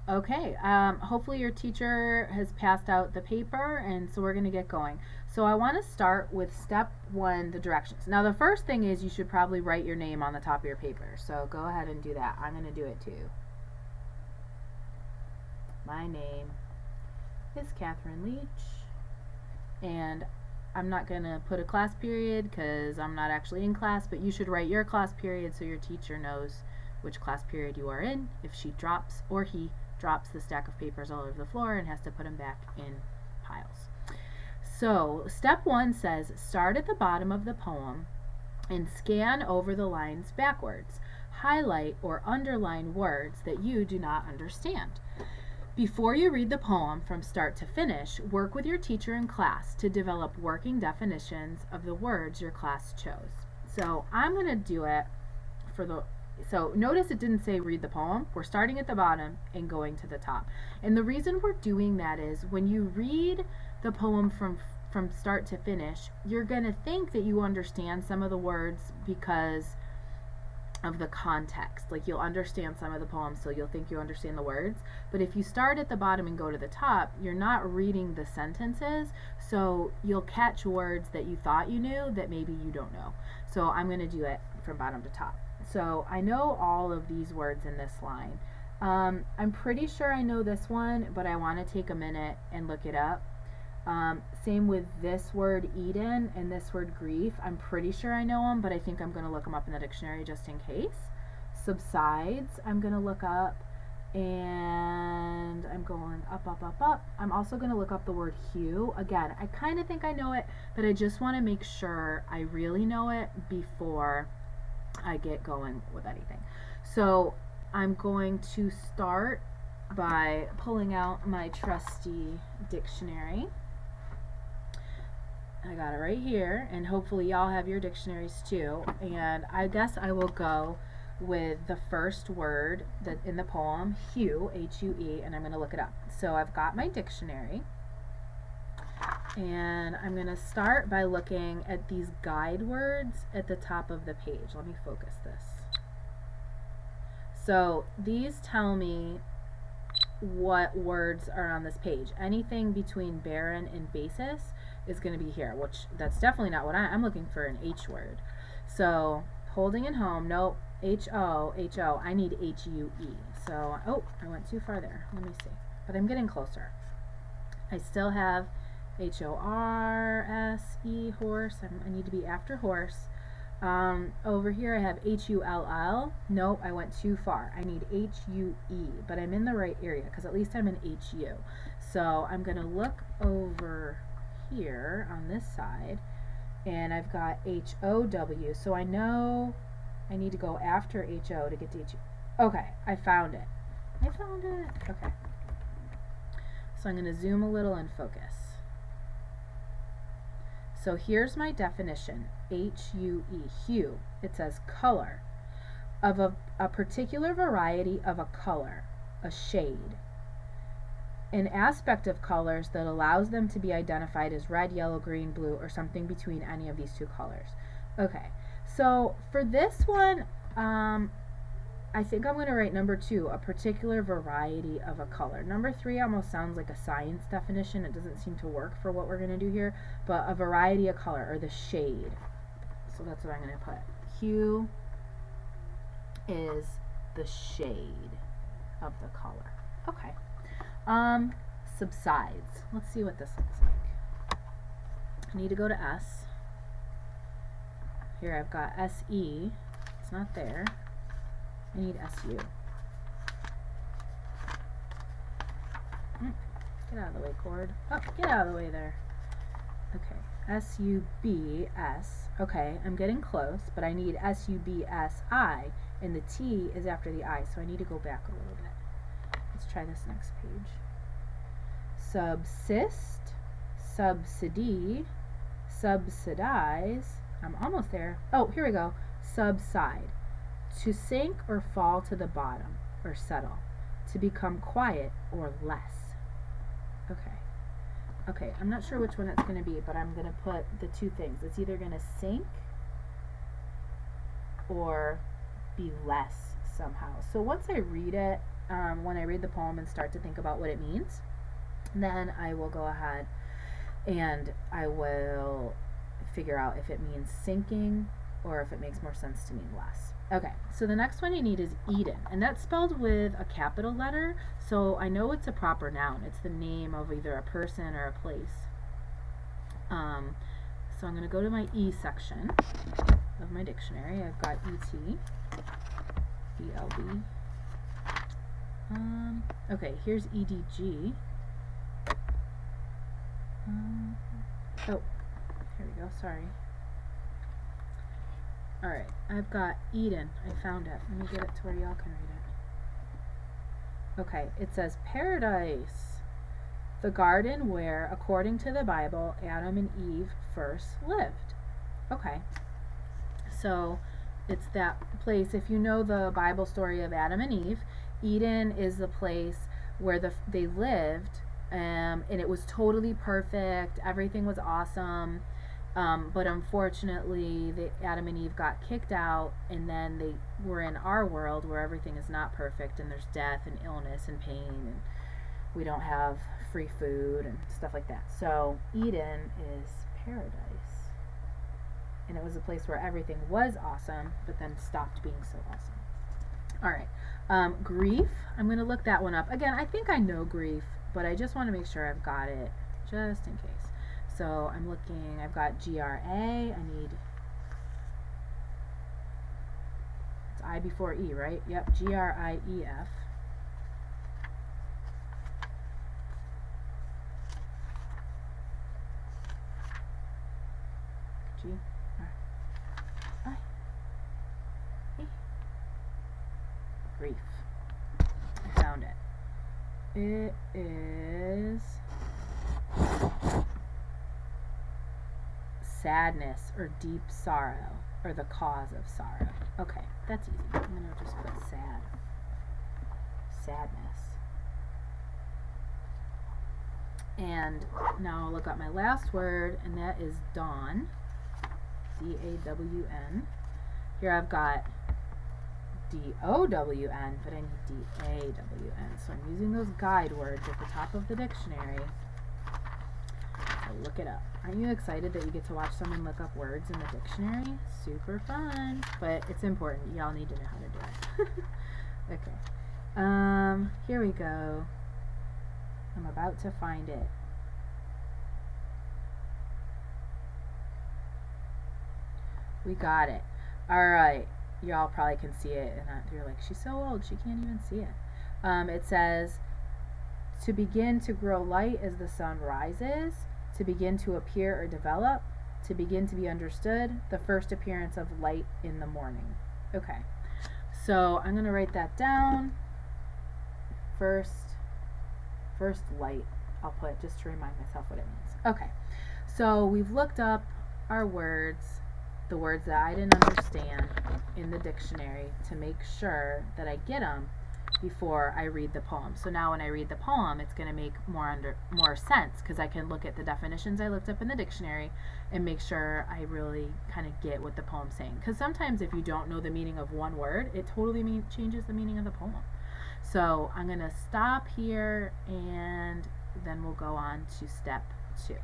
Okay, hopefully your teacher has passed out the paper, and so we're going to get going. So I want to start with step one, the directions. Now the first thing is you should probably write your name on the top of your paper. So go ahead and do that. I'm going to do it too. My name is Catherine Leach, and I'm not going to put a class period because I'm not actually in class, but you should write your class period so your teacher knows which class period you are in if she drops or he drops the stack of papers all over the floor and has to put them back in piles. So, step one says start at the bottom of the poem and scan over the lines backwards. Highlight or underline words that you do not understand. Before you read the poem from start to finish, work with your teacher in class to develop working definitions of the words your class chose. So, I'm going to do it for the so notice it didn't say read the poem. We're starting at the bottom and going to the top. And the reason we're doing that is when you read the poem from start to finish, you're going to think that you understand some of the words because of the context. Like you'll understand some of the poem, so you'll think you understand the words. But if you start at the bottom and go to the top, you're not reading the sentences, so you'll catch words that you thought you knew that maybe you don't know. So I'm going to do it from bottom to top. So I know all of these words in this line. I'm pretty sure I know this one, but I want to take a minute and look it up. Same with this word Eden and this word grief. I'm pretty sure I know them, but I think I'm going to look them up in the dictionary just in case. Subsides, I'm going to look up, and I'm going up, up, up, up. I'm also going to look up the word hue. Again, I kind of think I know it, but I just want to make sure I really know it before I get going with anything. So I'm going to start by pulling out my trusty dictionary. I got it right here, and hopefully y'all have your dictionaries too. And I guess I will go with the first word that in the poem, hue, H-U-E, and I'm going to look it up. So I've got my dictionary, and I'm going to start by looking at these guide words at the top of the page. Let me focus this. So these tell me what words are on this page. Anything between barren and basis is going to be here, which that's definitely not what I'm looking for, an H word. So holding in home, nope, H-O, H-O, I need H-U-E. So, oh, I went too far there. Let me see. But I'm getting closer. I still have H-O-R-S-E, horse. I need to be after horse. Over here I have H-U-L-L. Nope, I went too far. I need H-U-E, but I'm in the right area because at least I'm in H-U. So I'm going to look over here on this side, and I've got H-O-W. So I know I need to go after H-O to get to H-U. Okay, I found it. I found it. Okay. So I'm going to zoom a little and focus. So here's my definition, H-U-E, hue. It says color, of a particular variety of a color, a shade. An aspect of colors that allows them to be identified as red, yellow, green, blue, or something between any of these two colors. Okay, so for this one, I think I'm going to write number 2, a particular variety of a color. Number 3 almost sounds like a science definition. It doesn't seem to work for what we're going to do here, but a variety of color, or the shade. So that's what I'm going to put. Hue is the shade of the color. Okay. Subsides. Let's see what this looks like. I need to go to S. Here I've got S-E. It's not there. I need S-U. Get out of the way, cord. Oh, get out of the way there. Okay, S-U-B-S. Okay, I'm getting close, but I need S-U-B-S-I, and the T is after the I, so I need to go back a little bit. Let's try this next page. Subsist, subsidy, subsidize. I'm almost there. Oh, here we go. Subside. To sink or fall to the bottom, or settle. To become quiet or less. Okay. Okay, I'm not sure which one it's going to be, but I'm going to put the two things. It's either going to sink or be less somehow. So once I read it, when I read the poem and start to think about what it means, then I will go ahead and I will figure out if it means sinking or if it makes more sense to mean less. Okay, so the next one you need is Eden, and that's spelled with a capital letter, so I know it's a proper noun. It's the name of either a person or a place. So I'm going to go to my E section of my dictionary. I've got E-T, E-L-D. Okay, here's E-D-G. Oh, here we go, sorry. Alright, I've got Eden. I found it. Let me get it to where y'all can read it. Okay, it says paradise, the garden where, according to the Bible, Adam and Eve first lived. Okay, so it's that place. If you know the Bible story of Adam and Eve, Eden is the place where they lived, and it was totally perfect. Everything was awesome. But unfortunately, Adam and Eve got kicked out, and then they were in our world where everything is not perfect, and there's death and illness and pain, and we don't have free food and stuff like that. So Eden is paradise, and it was a place where everything was awesome, but then stopped being so awesome. All right, grief. I'm going to look that one up. Again, I think I know grief, but I just want to make sure I've got it, just in case. So I'm looking, I've got G-R-A, I need, it's I before E, right? Yep, G-R-I-E-F. G-R-I-E. Grief. I found it. It is sadness or deep sorrow, or the cause of sorrow. Okay, that's easy. I'm going to just put sad. Sadness. And now I'll look up my last word, and that is dawn. D-A-W-N. Here I've got D-O-W-N, but I need D-A-W-N. So I'm using those guide words at the top of the dictionary. Look it up. Aren't you excited that you get to watch someone look up words in the dictionary? Super fun, but it's important. Y'all need to know how to do it. Okay. Here we go. I'm about to find it. We got it. Alright. Y'all probably can see it, and you're like, she's so old, she can't even see it. It says, to begin to grow light as the sun rises, to begin to appear or develop, to begin to be understood, the first appearance of light in the morning. Okay, so I'm going to write that down. First light, I'll put just to remind myself what it means. Okay, so we've looked up our words, the words that I didn't understand in the dictionary, to make sure that I get them before I read the poem. So now when I read the poem, it's going to make more sense, because I can look at the definitions I looked up in the dictionary and make sure I really kind of get what the poem's saying. Because sometimes if you don't know the meaning of one word, it totally changes the meaning of the poem. So I'm going to stop here, and then we'll go on to step 2.